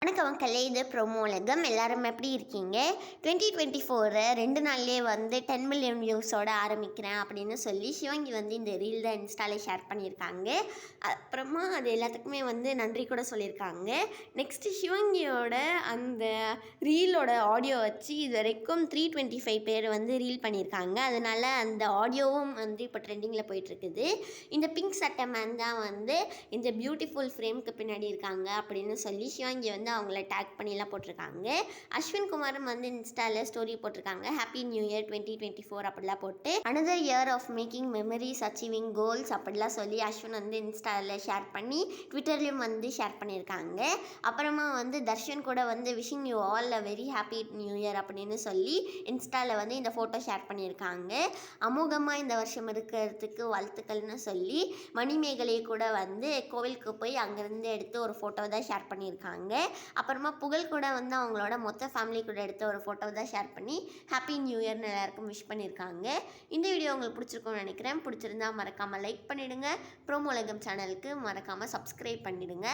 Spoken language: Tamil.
வணக்கம் மக்களே, இது ப்ரோமோ உலகம். எல்லாரும் எப்படி இருக்கீங்க? 2024 2 நாள்லேயே வந்து 10 மில்லியன் வியூஸோட ஆரம்பிக்கிறேன் அப்படின்னு சொல்லி சிவங்கி வந்து இந்த ரீல் தான் இன்ஸ்டாவில் ஷேர் பண்ணியிருக்காங்க. அப்புறமா அது எல்லாத்துக்குமே வந்து நன்றி கூட சொல்லியிருக்காங்க. நெக்ஸ்ட்டு சிவங்கியோட அந்த ரீலோட ஆடியோ வச்சு இது வரைக்கும் 325 பேர் வந்து ரீல் பண்ணியிருக்காங்க. அதனால் அந்த ஆடியோவும் வந்து இப்போ ட்ரெண்டிங்கில் போயிட்டுருக்குது. இந்த பிங்க் சட்டை மேன் தான் வந்து இந்த பியூட்டிஃபுல் ஃப்ரேம்க்கு பின்னாடி இருக்காங்க அப்படின்னு சொல்லி சிவங்கி வந்து அவங்கள டேக் பண்ணிலாம் போட்டிருக்காங்க. அஸ்வின் குமாரும் வந்து இன்ஸ்டாவில் ஸ்டோரி போட்டிருக்காங்க. ஹாப்பி நியூ இயர் 2024 அப்படிலாம் போட்டு another year of making memories achieving goals அப்படிலாம் சொல்லி அஸ்வின் வந்து இன்ஸ்டாவில் ஷேர் பண்ணி ட்விட்டர்லேயும் வந்து ஷேர் பண்ணியிருக்காங்க. அப்புறமா வந்து தர்ஷன் கூட வந்து wishing you all a very happy new year அப்படின்னு சொல்லி இன்ஸ்டாவில் வந்து இந்த ஃபோட்டோ ஷேர் பண்ணியிருக்காங்க. அமோகமாக இந்த வருஷம் இருக்கிறதுக்கு வாழ்த்துக்கள்னு சொல்லி மணிமேகலையை கூட வந்து கோவிலுக்கு போய் அங்கேருந்து எடுத்து ஒரு ஃபோட்டோ தான் ஷேர் பண்ணியிருக்காங்க. அப்புறமா புகழ் கூட வந்து அவங்களோட மொத்த ஃபேமிலி கூட எடுத்த ஒரு ஃபோட்டோ தான் ஷேர் பண்ணி ஹாப்பி நியூ இயர்னு எல்லாருக்கும் விஷ் பண்ணியிருக்காங்க. இந்த வீடியோ உங்களுக்கு பிடிச்சிருக்கும்னு நினைக்கிறேன். பிடிச்சிருந்தா மறக்காமல் லைக் பண்ணிவிடுங்க. ப்ரோமோ உலகம் சேனலுக்கு மறக்காமல் சப்ஸ்கிரைப் பண்ணிவிடுங்க.